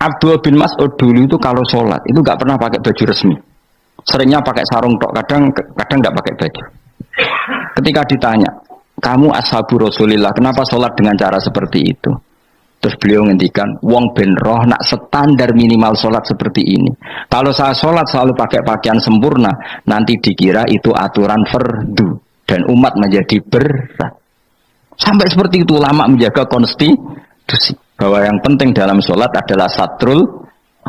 Abdullah bin Mas'ud dulu itu kalau sholat itu nggak pernah pakai baju resmi. Seringnya pakai sarung tok, kadang nggak pakai baju. Ketika ditanya, kamu ashabu Rasulillah, kenapa sholat dengan cara seperti itu? Terus beliau ngendikan, wong ben roh nak standar minimal sholat seperti ini. Kalau saya sholat selalu pakai pakaian sempurna, nanti dikira itu aturan fardu dan umat menjadi berat. Sampai seperti itu ulama menjaga konstitusi bahwa yang penting dalam sholat adalah satrul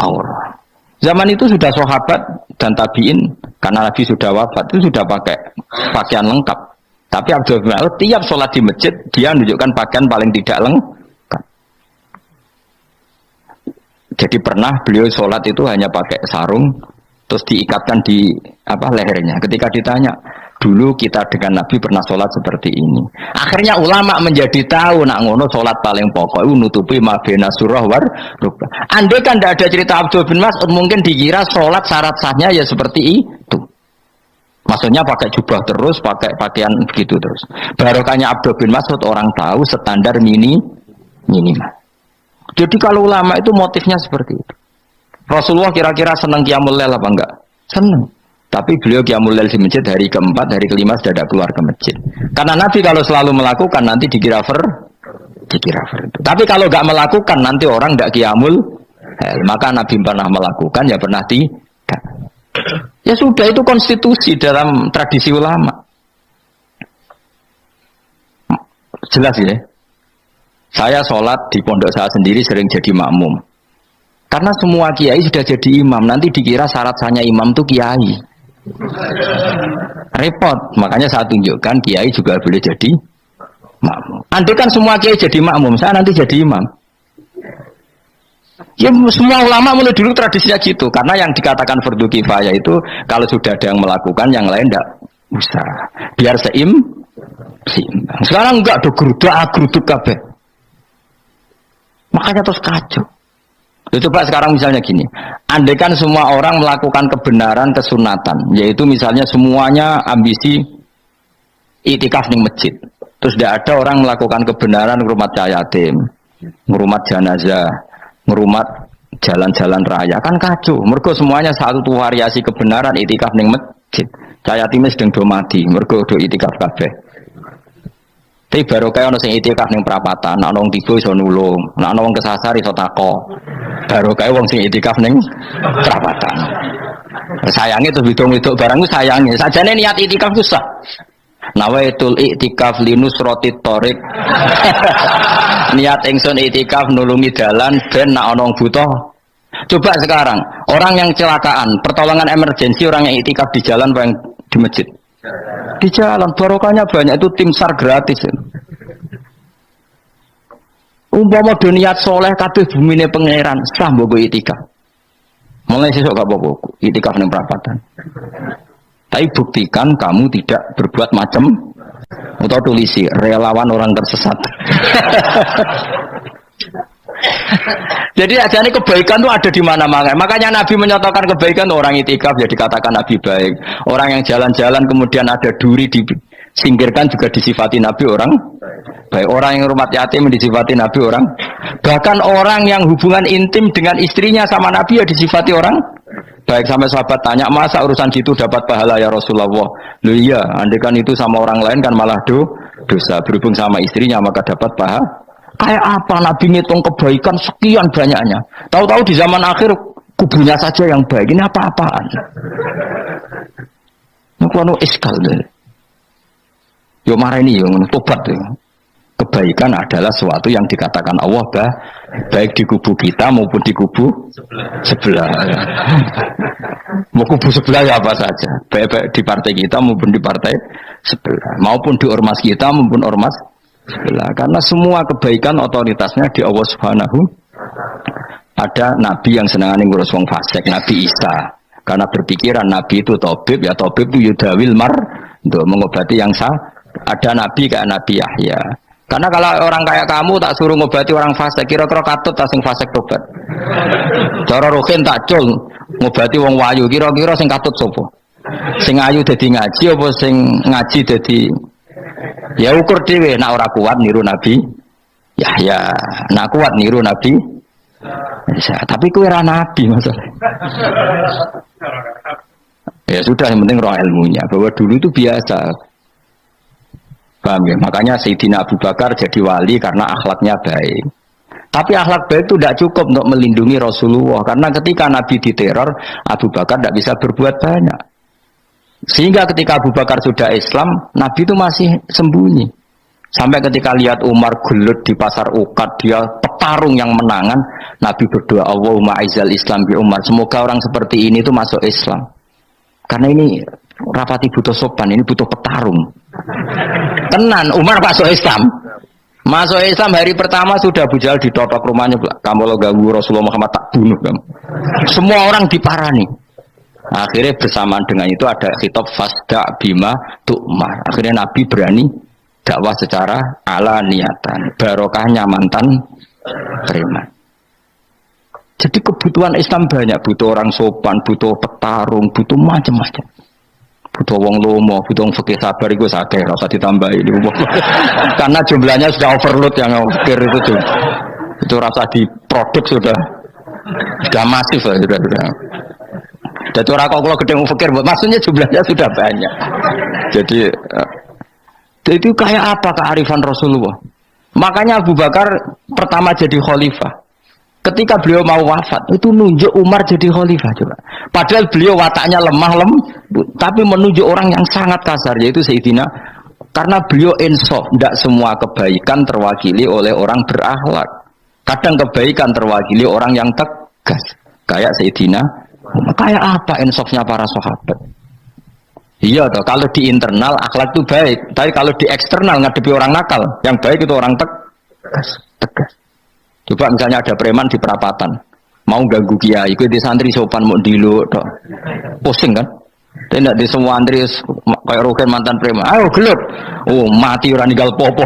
aurah. Zaman itu sudah sahabat dan tabiin, karena Nabi sudah wafat itu sudah pakai pakaian lengkap. Tapi Abdul bin Mas'ud tiap sholat di masjid dia menunjukkan pakaian paling tidak lengkap. Jadi pernah beliau sholat itu hanya pakai sarung, terus diikatkan di lehernya. Ketika ditanya, dulu kita dengan Nabi pernah sholat seperti ini. Akhirnya ulama menjadi tahu nak ngono sholat paling pokok itu nutupi mabena surah war rukbah. Andai kan tidak ada cerita Abdul bin Mas'ud, mungkin dikira sholat syarat sahnya ya seperti itu. Maksudnya pakai jubah terus, pakai pakaian begitu terus. Barokahnya Abdul bin Mas'ud orang tahu standar minimal. Jadi kalau ulama itu motifnya seperti itu. Rasulullah kira-kira senang qiyamul lail apa enggak? Senang. Tapi beliau qiyamul lail di masjid hari keempat, hari kelima sudah tidak keluar ke masjid. Karena Nabi kalau selalu melakukan nanti dikira fardu. Tapi kalau enggak melakukan nanti orang enggak qiyamul lail. Maka Nabi pernah melakukan ya pernah tidak. Ya sudah, itu konstitusi dalam tradisi ulama. Jelas ya. Saya sholat di pondok saya sendiri sering jadi makmum. Karena semua kiai sudah jadi imam, nanti dikira syarat sahnya imam itu kiai. Repot, makanya saya tunjukkan kiai juga boleh jadi makmum. Andai kan semua kiai jadi makmum, saya nanti jadi imam. Ya semua ulama mulai dulu tradisinya gitu, karena yang dikatakan fardu kifayah itu kalau sudah ada yang melakukan, yang lain tidak usah. Biar seimbang. Sekarang enggak ada geruduk kabeh. Makanya terus kacau. Coba sekarang misalnya gini, andai kan semua orang melakukan kebenaran kesunatan, yaitu misalnya semuanya ambisi itikaf di masjid, terus tidak ada orang melakukan kebenaran ngurumat yatim, ngurumat jenazah, ngurumat jalan-jalan raya, kan kacau. Mergo semuanya satu variasi kebenaran itikaf di masjid. Yatim sedang do mati, mergo do itikaf kabeh. Tapi baru kayak ono sing itikaf ning perapatan, nek ono wong tiba iso nulung, nek ono wong kesasar iso tako. Baru kayak wong sing itikaf ning perapatan. Sayange tuh hitung-hitung barangku sayange. Sajane niat itikaf susah. Nawaitul iktikaf linusrati thoriq. Niat ingsun itikaf nulungi dalan ben nek ono wong butuh. Coba sekarang, orang yang kecelakaan, pertolongan emergensi, orang yang itikaf di jalan apa yang di masjid? Di jalan, barokahnya banyak, itu tim SAR gratis. Umpama do niat soleh kabeh bumine pangeran, sah mbok itikaf. Mulai sesuk gak apa-apa, itikaf ning perapatan. Tapi buktikan kamu tidak berbuat macam atau tulisi relawan orang tersesat. Jadi ajane kebaikan itu ada di mana-mana. Makanya Nabi menyatakan kebaikan, orang itikaf jadi katakan Nabi baik. Orang yang jalan-jalan kemudian ada duri disingkirkan juga disifati Nabi orang baik. Orang yang rumah yatim disifati Nabi orang. Bahkan orang yang hubungan intim dengan istrinya sama Nabi ya disifati orang baik. Sampai sahabat tanya, masa urusan gitu dapat pahala ya Rasulullah? Loh iya, andekan itu sama orang lain kan malah dosa. Berhubung sama istrinya maka dapat pahala. Kayak apa Nabi ngitung kebaikan sekian banyaknya. Tahu-tahu di zaman akhir kubunya saja yang baik. Ini apa-apaan? Ini iskal deh. Yo marah ini yo tobat yo. Kebaikan adalah sesuatu yang dikatakan Allah baik di kubu kita maupun di kubu sebelah. Mau kubu sebelah ya apa saja. Baik di partai kita maupun di partai sebelah. Maupun di ormas kita maupun ormas sebelah. Karena semua kebaikan otoritasnya di Allah Subhanahu. Ada Nabi yang senangan ngurus wong fasik, Nabi Isa. Karena berpikiran Nabi itu tabib, ya tabib itu yudawil mar untuk mengobati yang sah. Ada Nabi kayak Nabi Yahya. Karena kalau orang kayak kamu tak suruh ngobati orang fasik, kira-kira katut tak sing fasik tobat. Cara rohin tak cul ngobati wong wayu, kira-kira sing katut sapa? Sing ayu dadi ngaji apa sing ngaji dadi. Ya ukur dhewe, nak ora kuat niru Nabi Yahya, nak kuat niru Nabi Tapi kowe ra nabi masalah. Ya sudah, yang penting roh ilmunya. Bahwa dulu itu biasa. Paham ya? Makanya Sayyidina Abu Bakar jadi wali karena akhlaknya baik. Tapi akhlak baik itu tidak cukup untuk melindungi Rasulullah. Karena ketika Nabi diteror, Abu Bakar tidak bisa berbuat banyak. Sehingga ketika Abu Bakar sudah Islam, Nabi itu masih sembunyi. Sampai ketika lihat Umar gelut di pasar Uqad, dia petarung yang menangan, Nabi berdoa, Allahumma aizal Islam bi Umar. Semoga orang seperti ini itu masuk Islam. Karena ini rapati butuh sopan, ini butuh petarung. Tenan, Umar masuk Islam. Masuk Islam hari pertama sudah Abu Jahal ditotok rumahnya. Kamu lo ganggu Rasulullah Muhammad tak bunuh kamu. Semua orang diparani. Akhirnya bersamaan dengan itu ada khitab fasda bima tu'mar. Akhirnya Nabi berani dakwah secara ala niatan. Barokahnya mantan preman. Jadi kebutuhan Islam banyak, butuh orang sopan, butuh petarung, butuh macam-macam. Butuh wong lomo, butuh wong fikih sabar itu sakit, rasa ditambahi. Karena jumlahnya sudah overload yang fikir itu. Itu rasa di produk sudah masif lah, sudah. Dan cara kalau gede fikir, maksudnya jumlahnya sudah banyak. Jadi itu kayak apa kearifan Rasulullah? Makanya Abu Bakar pertama jadi khalifah. Ketika beliau mau wafat, itu nunjuk Umar jadi khalifah coba. Padahal beliau wataknya lemah tapi menunjuk orang yang sangat kasar, yaitu Sayyidina. Karena beliau insaf, tidak semua kebaikan terwakili oleh orang berakhlak. Kadang kebaikan terwakili orang yang tegas, kayak Sayyidina. Kayak apa insafnya para sahabat? Iya toh, kalau di internal akhlak itu baik, tapi kalau di eksternal ngadepi orang nakal, yang baik itu orang tegas. Coba misalnya ada preman di perapatan, mau ganggu kiai, itu di santri sopan mau dilo, toh pusing kan? Tidak di semua antri kayak roken mantan preman, ayo gelut, oh mati orang ninggal popo.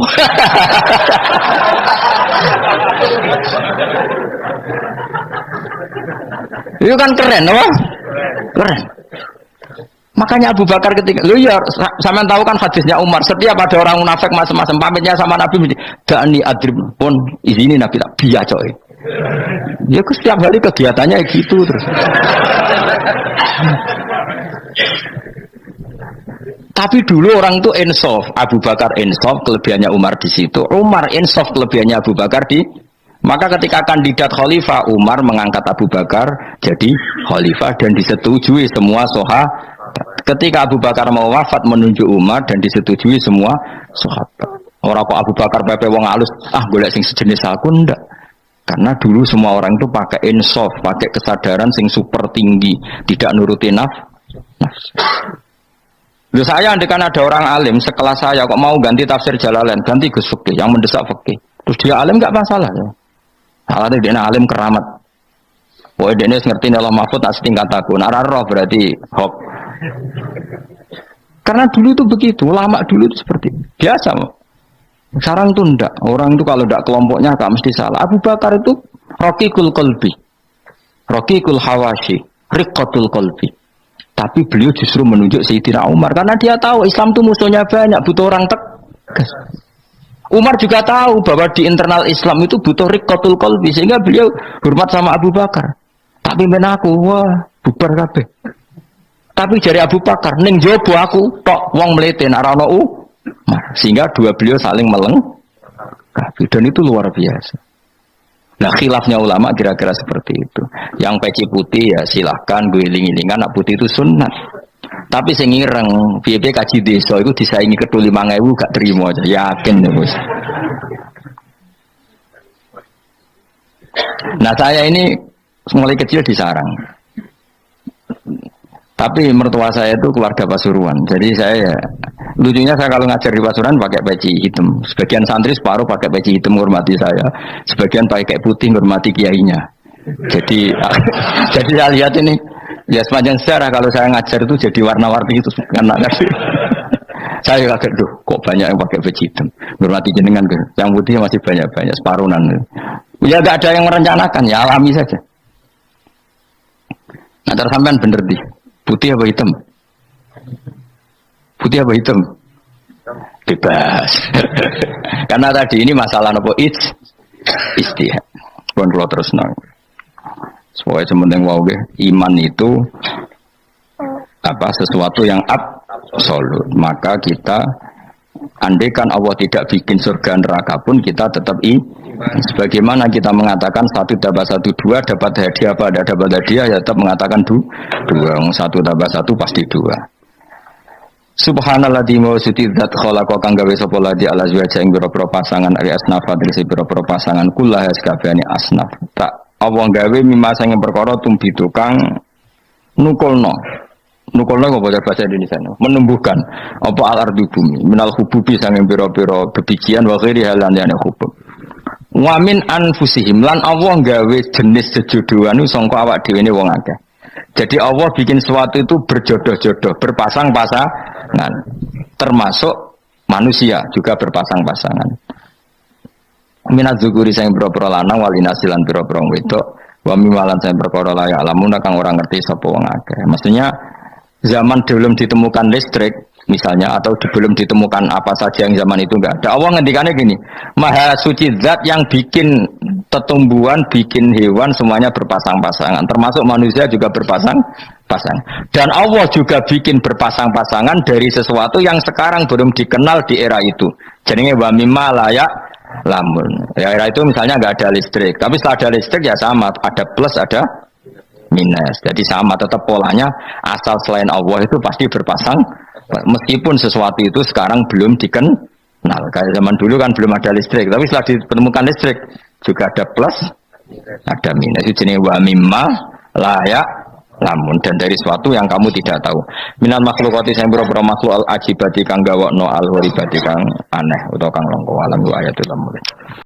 Itu kan keren, apa? Keren. Makanya Abu Bakar ketika, lu ya, sama tahu kan hadisnya Umar, setiap ada orang munafik macam-macam pamitnya sama Nabi, dani adrib pun izini Nabi tak biar coy. Ya setiap hari kegiatannya gitu terus. Tapi dulu orang itu insaf, Abu Bakar insaf, kelebihannya Umar di situ. Umar insaf, kelebihannya Abu Bakar di. Maka ketika kandidat khalifah, Umar mengangkat Abu Bakar jadi khalifah dan disetujui semua sahabat. Ketika Abu Bakar mau wafat menunjuk Umar dan disetujui semua sahabat. Orang kok Abu Bakar pepe wong halus, golek sing sejenis aku ndak. Karena dulu semua orang itu pakai insaf, pakai kesadaran sing super tinggi, tidak nuruti nafsu. Loh saya andekan ada orang alim sekelas saya kok mau ganti tafsir Jalalain, ganti Gus Fikih yang mendesak fikih. Terus dia alim enggak masalah ya. Alasannya dia alim keramat. Wah dia ngerti Allah Mahfud tak setingkat aku. Roh berarti hok. Karena dulu itu begitu, lama dulu itu seperti itu. Biasa. Sekarang itu enggak. Orang itu kalau enggak kelompoknya enggak mesti salah. Abu Bakar itu Raqiqul Qalbi, Raqiqul Hawashi, Riqqatul Qalbi. Tapi beliau justru menunjuk Sayyidina Umar karena dia tahu Islam itu musuhnya banyak, butuh orang tegas. Umar juga tahu bahwa di internal Islam itu butuh Riqqatul Qalbi sehingga beliau hormat sama Abu Bakar. Tak pimpin aku, wah bubar kabeh. Tapi jari Abu Bakar, ning jobo aku tok wong mlete ora ono sehingga dua beliau saling melengkapi dan itu luar biasa. Nah khilafnya ulama kira-kira seperti itu. Yang peci putih ya silahkan gue iling-ilingan, nak putih itu sunat. Tapi sing ireng piye kaji desa itu disaingi kedul 5.000 gak terima aja, yakin ya bos. Nah saya ini mulai kecil di sarang. Tapi mertua saya itu keluarga Pasuruan. Jadi saya lucunya saya kalau ngajar di Pasuruan pakai peci hitam. Sebagian santri separuh pakai peci hitam menghormati saya. Sebagian pakai putih menghormati kiainya. Jadi jadi saya lihat ini ya sepanjang sejarah kalau saya ngajar itu jadi warna-warni itu karena saya kaget tuh kok banyak yang pakai peci hitam. Menghormati jenengan tuh. Yang putih masih banyak separuhan. Ya enggak ada yang merencanakan, ya alami saja. Nah, terus sampean bener di putih apa hitam? Putih apa hitam? Bebas. Karena tadi ini masalah nopo istihad. Pun kalau terus nang. Supaya sementing wow iman itu apa sesuatu yang absolut. Maka kita andaikan Allah tidak bikin surga neraka pun kita tetap sebagaimana kita mengatakan 1 tambah 1 2 dapat hadiah apa ada dapat hadiah ya tetap mengatakan 2 1 tambah 1 pasti 2. Subhanalladzi mawsuti dzat khalaqa kang gawe sapa ladi ala azwaja ing pira-pira pasangan ari asnaf adrese pira-pira pasangan kullaha sakabehane asnaf tak Allah gawe mimma sing perkara tumbi tukang nukulno apa bahasa Indonesia menumbuhkan apa al-ardi bumi minal hububi sanging pira-pira bebijian wa ghairi halane hubub wa min anfusihim lan Allah gawe jenis sejodohan sangka awak dhewe ne wong akeh. Jadi Allah bikin sesuatu itu berjodoh-jodoh, berpasang-pasangan. Termasuk manusia juga berpasang-pasangan. Minaz zukuri sing pira-pira lanang wal inasi lan pira-pira wedok, wa mimalan sing perkara layak lamun kang ora ngerti sapa wong akeh. Maksudnya zaman belum ditemukan listrik misalnya atau belum ditemukan apa saja yang zaman itu enggak ada. Allah ngendikannya gini, Maha suci zat yang bikin tetumbuhan, bikin hewan semuanya berpasang-pasangan, termasuk manusia juga berpasang-pasangan. Dan Allah juga bikin berpasang-pasangan dari sesuatu yang sekarang belum dikenal di era itu. Jadinya wa mimma layak lamun. Ya era itu misalnya enggak ada listrik, tapi setelah ada listrik ya sama, ada plus ada minus. Jadi sama tetap polanya asal selain Allah itu pasti berpasang. Meskipun sesuatu itu sekarang belum dikenal, kayak zaman dulu kan belum ada listrik, tapi setelah ditemukan listrik juga ada plus, ada minus. Itu jenis wa mimma layak lamun dan dari sesuatu yang kamu tidak tahu. Minal makhlukati sing pira-pira makhluk al ajibati kang gawokno al horibati kang aneh utawa kang langka alam ayatul mulk.